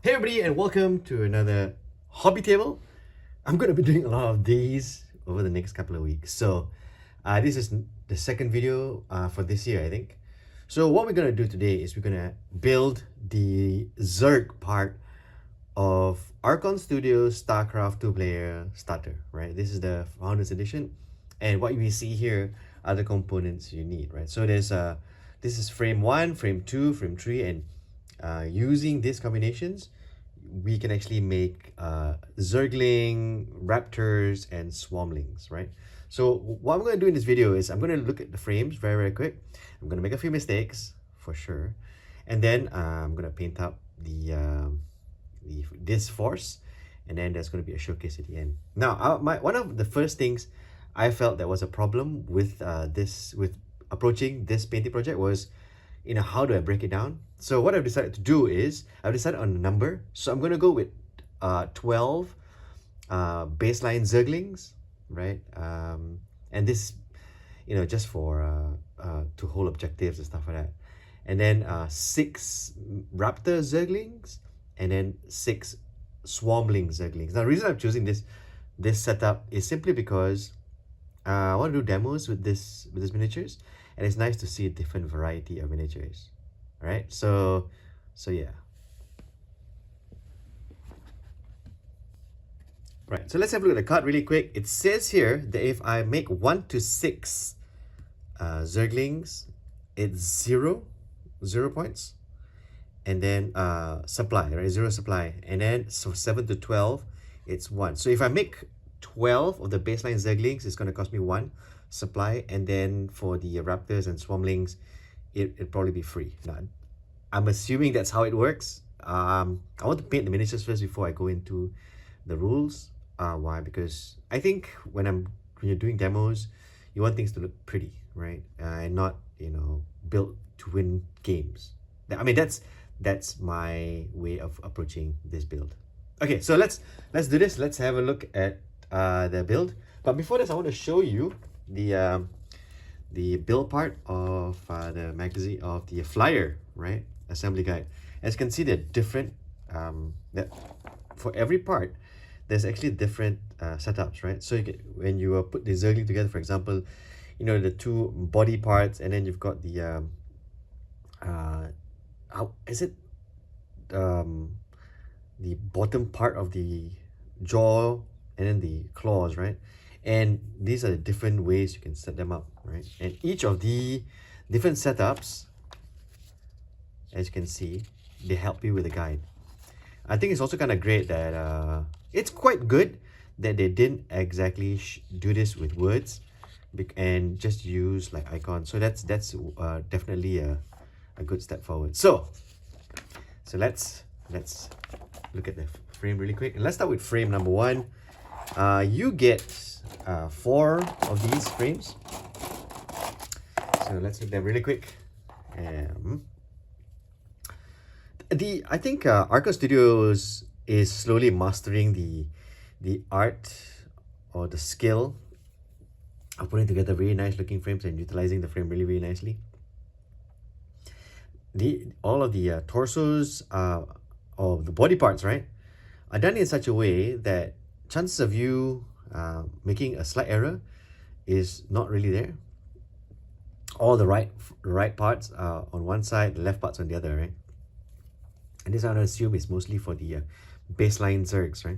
Hey everybody, and welcome to another hobby table. I'm going to be doing a lot of these over the next couple of weeks. So this is the second video for this year, I think. So what we're going to do today is we're going to build the Zerg part of Archon Studios StarCraft 2-player starter, right? This is the Founders Edition. And what we see here are the components you need, right? So there's this is frame 1, frame 2, frame 3, and using these combinations, we can actually make Zergling, Raptors, and Swarmlings, right? So what I'm going to do in this video is I'm going to look at the frames very quick. I'm going to make a few mistakes, for sure. And then I'm going to paint up this force. And then there's going to be a showcase at the end. Now, one of the first things I felt that was a problem with approaching this painting project was, how do I break it down? So what I've decided to do is I've decided on a number. So I'm going to go with 12 baseline Zerglings, right? And this, just for to hold objectives and stuff like that. And then 6 Raptor Zerglings, and then 6 Swarmling Zerglings. Now the reason I'm choosing this setup is simply because I want to do demos with these miniatures, and it's nice to see a different variety of miniatures, right? So yeah. Right, so let's have a look at the card really quick. It says here that if I make 1 to 6 Zerglings, it's 0 points. And then supply, right? 0 supply. And then so 7 to 12, it's 1. So if I make 12 of the baseline Zerglings, it's going to cost me 1 supply. And then for the Raptors and Swarmlings, it'll probably be free. Now, I'm assuming that's how it works. I want to paint the miniatures first before I go into the rules. Why? Because I think when you're doing demos, you want things to look pretty, right? And not, built to win games. I mean, that's my way of approaching this build. Okay, so let's do this. Let's have a look at the build. But before this, I want to show you the build part of the magazine, of the flyer, right? Assembly guide. As you can see, they're different. That for every part, there's actually different setups, right? So when you put the Zergling together, for example, the 2 body parts, and then you've got the how is it, the bottom part of the jaw, and then the claws, right? And these are the different ways you can set them up, right? And each of the different setups, as you can see, they help you with the guide. I think it's also kind of great that it's quite good that they didn't exactly do this with words and just use like icons. So that's definitely a good step forward. So let's look at the frame really quick, and let's start with frame number 1. You get 4 of these frames. So let's look at them really quick. I think Archon Studios is slowly mastering the art or the skill of putting together very nice looking frames and utilizing the frame really nicely. All of the torsos of the body parts, right, are done in such a way that chances of you making a slight error is not really there. All the right parts are on one side, the left parts on the other, right? And this I would assume is mostly for the baseline Zergs, right?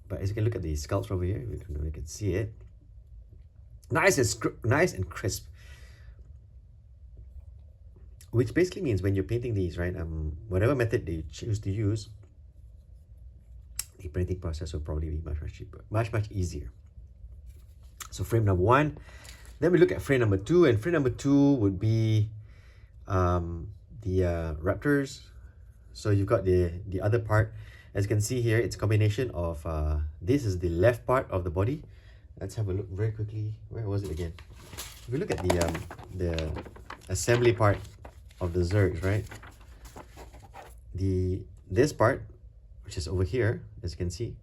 But as you can look at the sculpts over here, we can see it. Nice and crisp. Which basically means when you're painting these, right, whatever method they choose to use, the printing process will probably be much cheaper, much easier. So frame number 1. Then we look at frame number 2, and frame number 2 would be the Raptors. So you've got the other part. As you can see here, it's a combination of this is the left part of the body. Let's have a look very quickly. Where was it again? If you look at the assembly part of the Zergs, right? This part, which is over here, as you can see,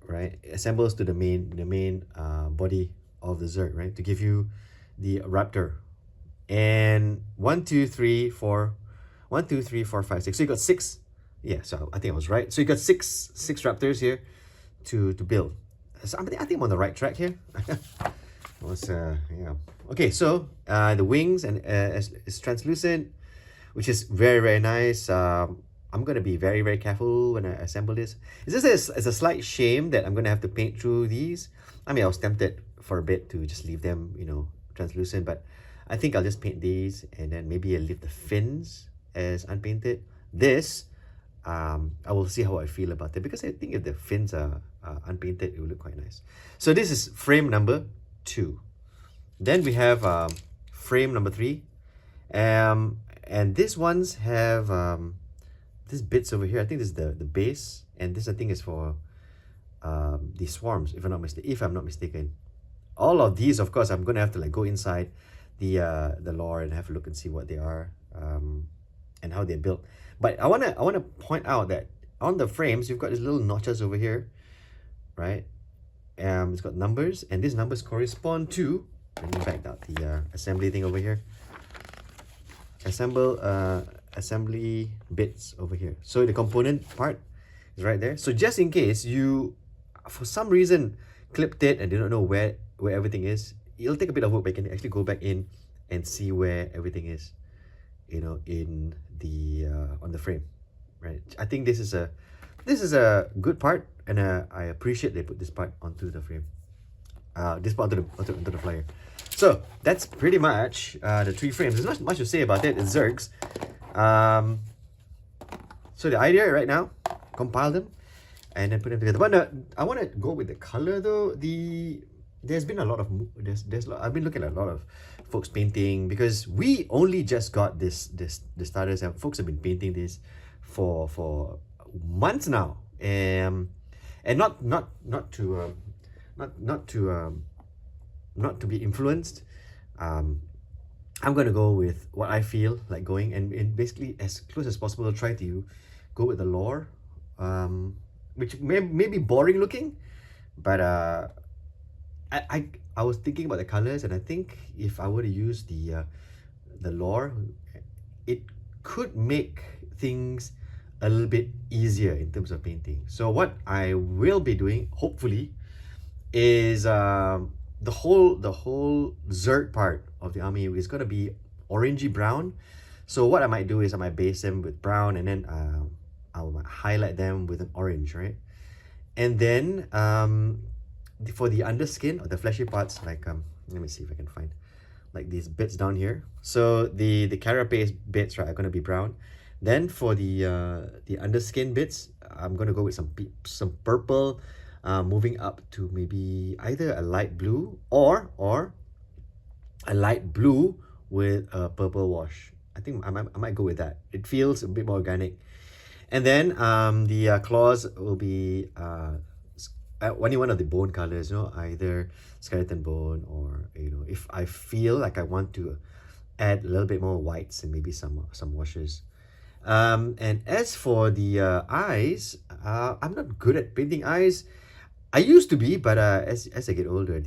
right, assembles to the main body of the Zerg, right, to give you the Raptor. And 1, 2, 3, 4, 1, 2, 3, 4, 5, 6. So you got 6. Yeah, so I think I was right. So you got six raptors here to build. So I think I'm on the right track here. Yeah. Okay, so the wings and it's translucent, which is very, very nice. I'm gonna be very, very careful when I assemble this. It's a slight shame that I'm gonna have to paint through these. I mean, I was tempted for a bit to just leave them, you know, translucent, but I think I'll just paint these and then maybe I'll leave the fins as unpainted. This, I will see how I feel about it, because I think if the fins are unpainted, it will look quite nice. So this is frame number 2. Then we have frame number 3. And these ones have these bits over here. I think this is the base, and this I think is for the swarms, if I'm not mistaken. All of these, of course, I'm gonna have to like go inside the lore and have a look and see what they are and how they're built. But I wanna point out that on the frames you've got these little notches over here, right? It's got numbers, and these numbers correspond to, let me back out the assembly thing over here. Assembly bits over here. So the component part is right there. So just in case you, for some reason, clipped it and do not know where everything is, it'll take a bit of work, but you can actually go back in and see where everything is, you know, in the on the frame, right? I think this is a good part, and I appreciate they put this part onto the frame, this part onto the flyer. So that's pretty much the 3 frames. There's not much to say about it. It's Zergs. So the idea right now, compile them and then put them together. But I want to go with the color though. There's been a lot of I've been looking at a lot of folks painting, because we only just got this starters, and folks have been painting this for months now, and not to be influenced. I'm gonna go with what I feel like going, and basically as close as possible try to go with the lore, which may be boring looking, but I was thinking about the colors, and I think if I were to use the lore, it could make things a little bit easier in terms of painting. So what I will be doing, hopefully, is the whole Zerg part of the army is going to be orangey brown. So what I might do is I might base them with brown, and then I'll highlight them with an orange, right? And then for the underskin or the fleshy parts, like let me see if I can find like these bits down here. So the carapace bits, right, are going to be brown. Then for the underskin bits, I'm going to go with some purple, moving up to maybe either a light blue or a light blue with a purple wash. I think I might go with that. It feels a bit more organic. And then the claws will be any one of the bone colors, you know, either skeleton bone, or, you know, if I feel like I want to add a little bit more whites and maybe some washes. And as for the eyes, I'm not good at painting eyes. I used to be, but as I get older,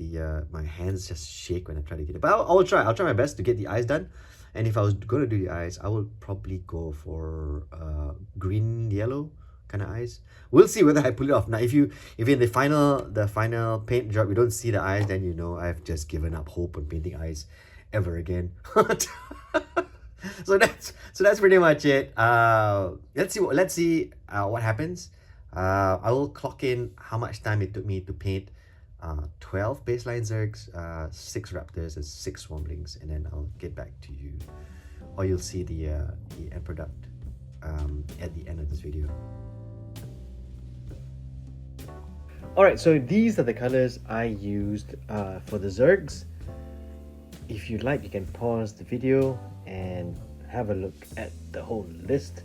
my hands just shake when I try to get it. But I'll try my best to get the eyes done. And if I was going to do the eyes, I will probably go for green yellow kind of eyes. We'll see whether I pull it off. Now, if in the final paint job you don't see the eyes, then you know I've just given up hope on painting eyes ever again. So that's pretty much it. Let's see what happens. I will clock in how much time it took me to paint 12 baseline Zergs, 6 Raptors, and 6 Swarmlings, and then I'll get back to you, or you'll see the end product at the end of this video. Alright, so these are the colors I used for the Zergs. If you'd like, you can pause the video and have a look at the whole list.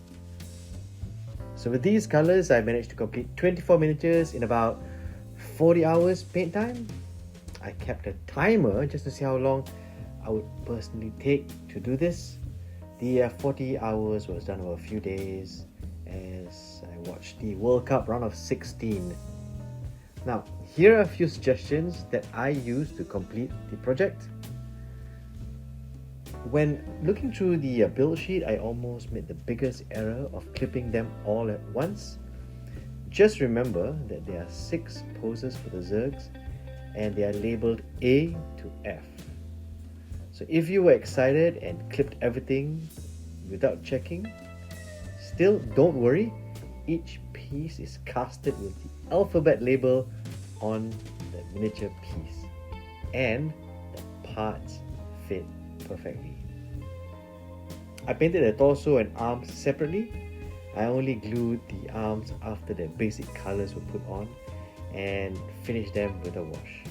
So with these colors, I managed to complete 24 miniatures in about 40 hours paint time. I kept a timer just to see how long I would personally take to do this. The 40 hours was done over a few days as I watched the World Cup round of 16. Now, here are a few suggestions that I used to complete the project. When looking through the build sheet, I almost made the biggest error of clipping them all at once. Just remember that there are 6 poses for the Zergs and they are labeled A to F. So if you were excited and clipped everything without checking, still don't worry, each piece is casted with the alphabet label on the miniature piece and the parts fit perfectly. I painted the torso and arms separately. I only glued the arms after the basic colors were put on and finished them with a wash.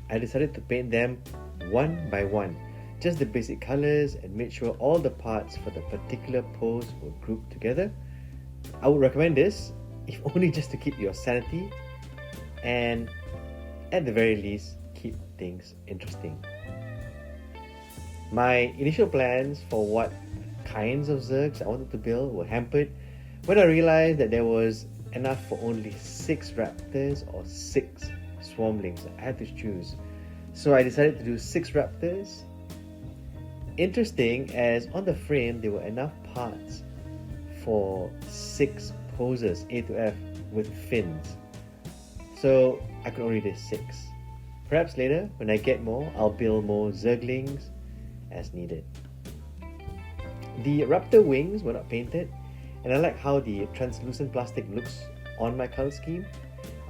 I decided to paint them one by one, just the basic colors, and made sure all the parts for the particular pose were grouped together. I would recommend this, if only just to keep your sanity and at the very least keep things interesting. My initial plans for what kinds of Zergs I wanted to build were hampered when I realized that there was enough for only 6 Raptors or 6 Swarmlings. I had to choose. So I decided to do 6 Raptors. Interesting, as on the frame there were enough parts for 6 poses A to F with fins. So I could only do 6. Perhaps later, when I get more, I'll build more Zerglings as needed. The Raptor wings were not painted, and I like how the translucent plastic looks on my color scheme.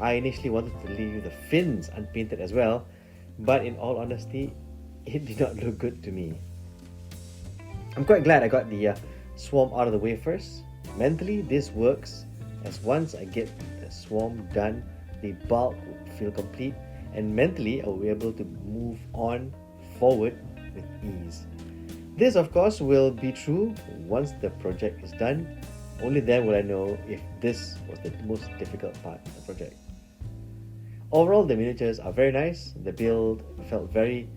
I initially wanted to leave the fins unpainted as well, but in all honesty, it did not look good to me. I'm quite glad I got the swarm out of the way first. Mentally, this works, as once I get the swarm done, the bulk will feel complete, and mentally I will be able to move on forward with ease. This, of course, will be true once the project is done. Only then will I know if this was the most difficult part of the project. Overall, the miniatures are very nice. The build felt very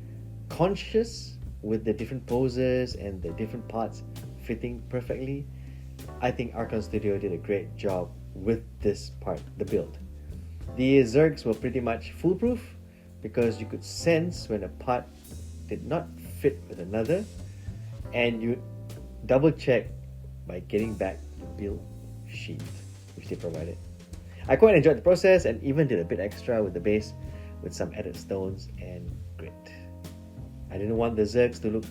conscious with the different poses and the different parts fitting perfectly. I think Archon Studio did a great job with this part, the build. The Zergs were pretty much foolproof because you could sense when a part did not fit with another, and you double check by getting back the build sheet which they provided. I quite enjoyed the process and even did a bit extra with the base with some added stones and grit. I didn't want the Zergs to look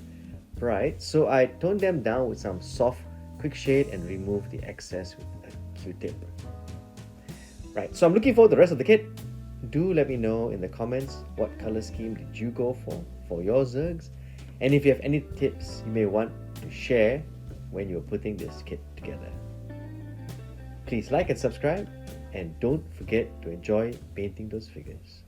bright, so I toned them down with some soft quick shade and removed the excess with a Q-tip. Right, so I'm looking forward to the rest of the kit. Do let me know in the comments what color scheme did you go for your Zergs, and if you have any tips you may want to share when you're putting this kit together. Please like and subscribe, and don't forget to enjoy painting those figures.